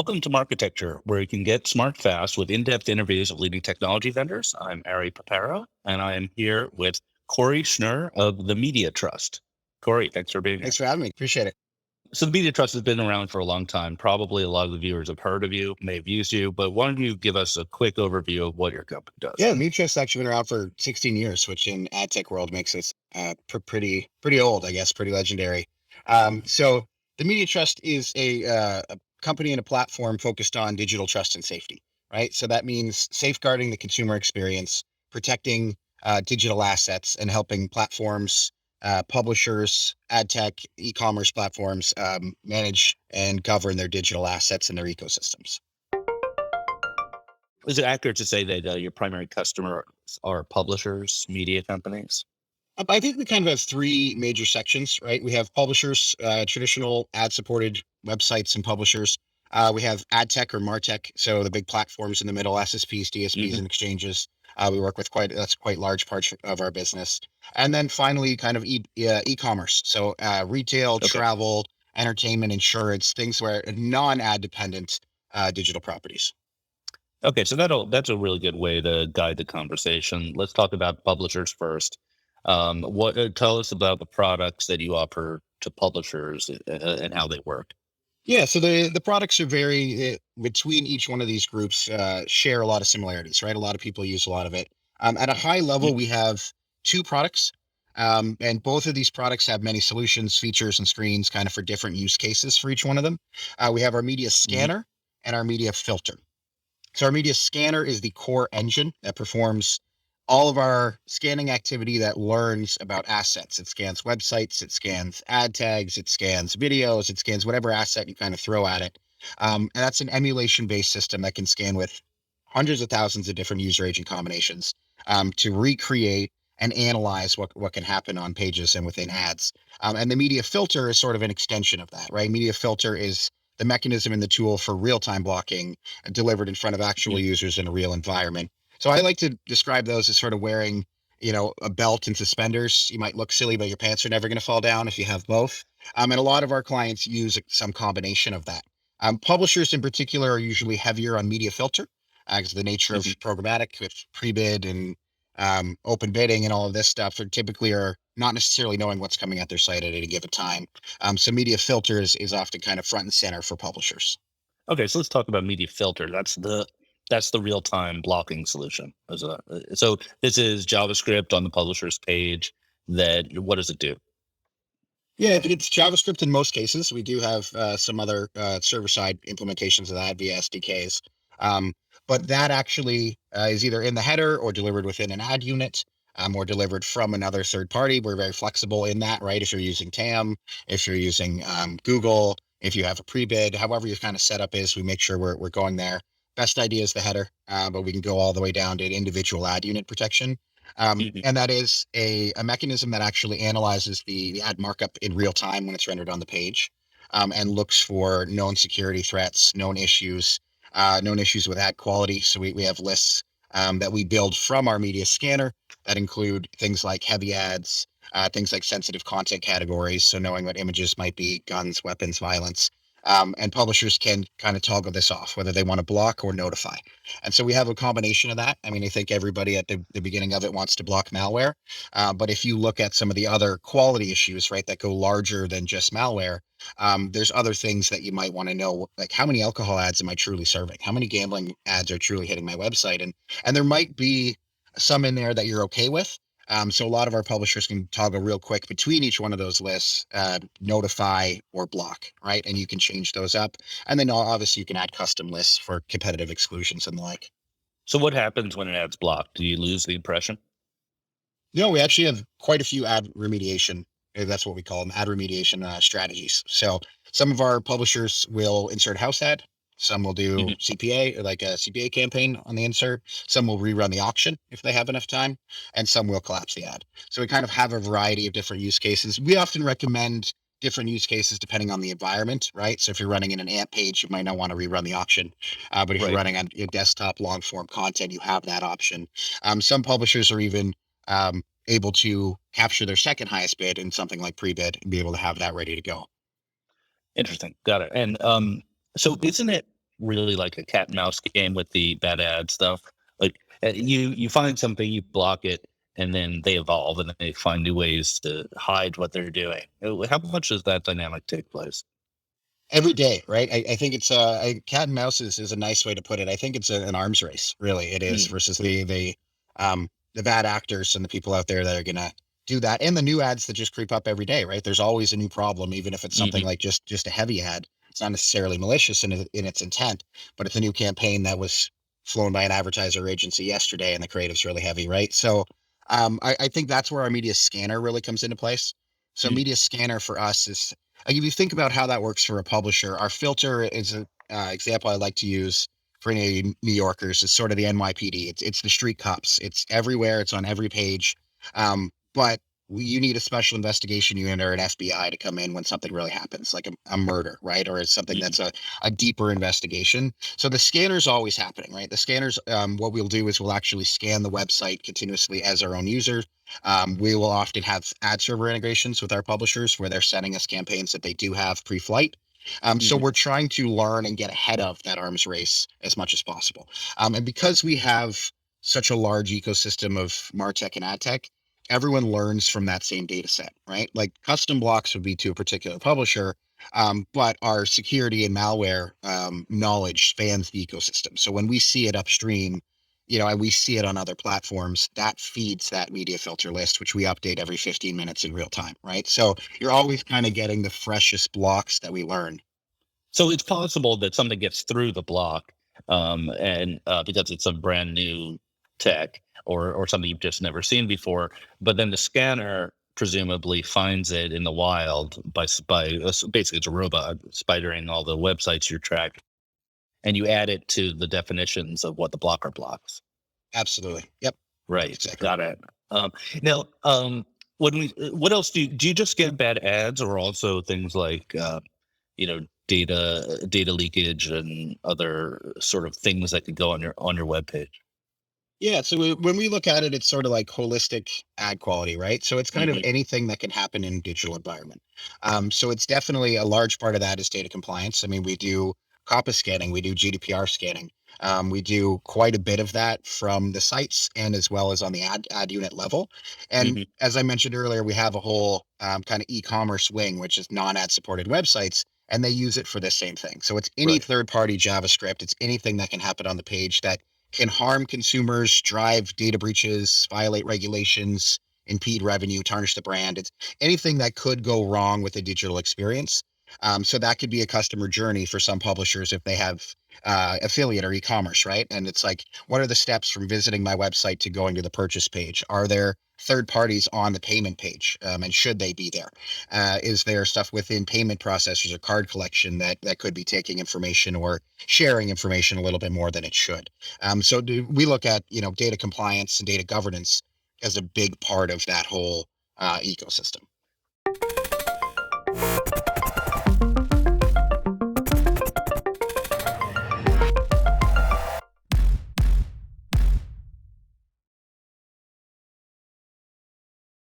Welcome to Marketecture, where you can get smart fast with in-depth interviews of leading technology vendors. I'm Ari Paparo, and I am here with Cory Schnurr of the Media Trust. Cory, thanks for being here. Thanks for having me. Appreciate it. So the Media Trust has been around for a long time. Probably a lot of the viewers have heard of you, may have used you, but why don't you give us a quick overview of what your company does? Yeah, MeTrust's actually been around for 16 years, which in ad tech world makes us pretty old, I guess, pretty legendary. So the Media Trust is a company and a platform focused on digital trust and safety, right? So that means safeguarding the consumer experience, protecting digital assets, and helping platforms, publishers, ad tech, e-commerce platforms manage and govern their digital assets and their ecosystems. Is it accurate to say that your primary customers are publishers, media companies? I think we kind of have three major sections, right? We have publishers, traditional ad-supported websites and publishers. We have ad tech or martech, so the big platforms in the middle, SSPs, DSPs, Hmm. and exchanges. We work with that's quite large parts of our business. And then finally, kind of e-commerce, so retail, Okay. travel, entertainment, insurance, things where non-ad dependent digital properties. Okay, so that's a really good way to guide the conversation. Let's talk about publishers first. What tell us about the products that you offer to publishers and how they work. Yeah, so the products are very between each one of these groups share a lot of similarities, right? A lot of people use a lot of it. At a high Mhm. level, we have two products, and both of these products have many solutions, features, and screens, kind of for different use cases for each one of them. We have our media Mhm. scanner and our media filter. So our media scanner is the core engine that performs all of our scanning activity that learns about assets. It scans websites, it scans ad tags, it scans videos, it scans whatever asset you kind of throw at it. And that's an emulation-based system that can scan with hundreds of thousands of different user agent combinations to recreate and analyze what can happen on pages and within ads. And the media filter is sort of an extension of that, right? Media filter is the mechanism and the tool for real-time blocking delivered in front of actual Mhm. users in a real environment. So I like to describe those as sort of wearing, a belt and suspenders. You might look silly, but your pants are never going to fall down if you have both. And a lot of our clients use some combination of that. Publishers in particular are usually heavier on media filter because the nature of Mhm. programmatic with pre-bid and open bidding and all of this stuff are typically are not necessarily knowing what's coming at their site at any given time. So media filter is often kind of front and center for publishers. Okay, so let's talk about media filter. That's the real time blocking solution. So this is JavaScript on the publisher's page. That what does it do? Yeah, it's JavaScript in most cases. We do have some other server-side implementations of that via SDKs. Um, but that actually is either in the header or delivered within an ad unit or delivered from another third party. We're very flexible in that, right? If you're using TAM, if you're using Google, if you have a pre-bid, however your kind of setup is, we make sure we're going there. Best idea is the header, but we can go all the way down to individual ad unit protection. Mhm. And that is a mechanism that actually analyzes the ad markup in real time when it's rendered on the page and looks for known security threats, known issues with ad quality. So we have lists that we build from our media scanner that include things like heavy ads, things like sensitive content categories. So knowing what images might be, guns, weapons, violence. And publishers can kind of toggle this off, whether they want to block or notify. And so we have a combination of that. I mean, I think everybody at the beginning of it wants to block malware. But if you look at some of the other quality issues, right, that go larger than just malware, there's other things that you might want to know, like how many alcohol ads am I truly serving? How many gambling ads are truly hitting my website? And there might be some in there that you're okay with. So a lot of our publishers can toggle real quick between each one of those lists, notify or block, right? And you can change those up. And then obviously you can add custom lists for competitive exclusions and the like. So what happens when an ad's blocked? Do you lose the impression? No, we actually have quite a few ad remediation. That's what we call them, ad remediation strategies. So some of our publishers will insert house ad. Some will do Mhm. CPA, or like a CPA campaign on the insert. Some will rerun the auction if they have enough time, and some will collapse the ad. So we kind of have a variety of different use cases. We often recommend different use cases depending on the environment, right? So if you're running in an AMP page, you might not want to rerun the auction. But if you're Right. running on your desktop long form content, you have that option. Some publishers are even able to capture their second highest bid in something like pre-bid and be able to have that ready to go. Interesting. Got it. And so isn't it? really like a cat and mouse game with the bad ad stuff. Like you find something, you block it, and then they evolve and they find new ways to hide what they're doing. How much does that dynamic take place? Every day, right? I think it's cat and mouse is a nice way to put it. I think it's an arms race, really. It is Mm, versus the bad actors and the people out there that are gonna do that, and the new ads that just creep up every day, right? There's always a new problem, even if it's something mhm, like just a heavy ad. It's not necessarily malicious in its intent, but it's a new campaign that was flown by an advertiser agency yesterday, and the creative's really heavy, right? So, I think that's where our media scanner really comes into place. So, mm, media scanner for us is like if you think about how that works for a publisher, our filter is an example I like to use for any New Yorkers is sort of the NYPD. It's the street cops. It's everywhere. It's on every page. But you need a special investigation unit or an FBI to come in when something really happens, like a murder, right? Or it's something mhm, that's a deeper investigation. So the scanner's always happening, right? The scanners, what we'll do is we'll actually scan the website continuously as our own user. We will often have ad server integrations with our publishers where they're sending us campaigns that they do have pre-flight. So mhm, we're trying to learn and get ahead of that arms race as much as possible. And because we have such a large ecosystem of MarTech and AdTech, everyone learns from that same data set, right? Like custom blocks would be to a particular publisher, but our security and malware knowledge spans the ecosystem. So when we see it upstream, and we see it on other platforms, that feeds that media filter list, which we update every 15 minutes in real time, right? So you're always kind of getting the freshest blocks that we learn. So it's possible that something gets through the block, and because it's a brand new tech or something you've just never seen before, but then the scanner presumably finds it in the wild basically it's a robot spidering all the websites you're tracking, and you add it to the definitions of what the blocker blocks. Absolutely. Yep. Right, Exactly right. got it. Now, what else do you just get bad ads or also things like data leakage and other sort of things that could go on your web page. Yeah, so when we look at it, it's sort of like holistic ad quality, right? So it's kind of Hmm. anything that can happen in digital environment. So it's definitely a large part of that is data compliance. I mean, we do COPPA scanning, we do GDPR scanning, we do quite a bit of that from the sites and as well as on the ad unit level. And Hmm. as I mentioned earlier, we have a whole kind of e-commerce wing, which is non-ad supported websites, and they use it for the same thing. So it's any Right. third-party JavaScript, it's anything that can happen on the page that can harm consumers, drive data breaches, violate regulations, impede revenue, tarnish the brand. It's anything that could go wrong with a digital experience. So that could be a customer journey for some publishers if they have affiliate or e-commerce, right? And it's like, what are the steps from visiting my website to going to the purchase page? Are there third parties on the payment page, and should they be there? Is there stuff within payment processors or card collection that could be taking information or sharing information a little bit more than it should? We look at data compliance and data governance as a big part of that whole ecosystem.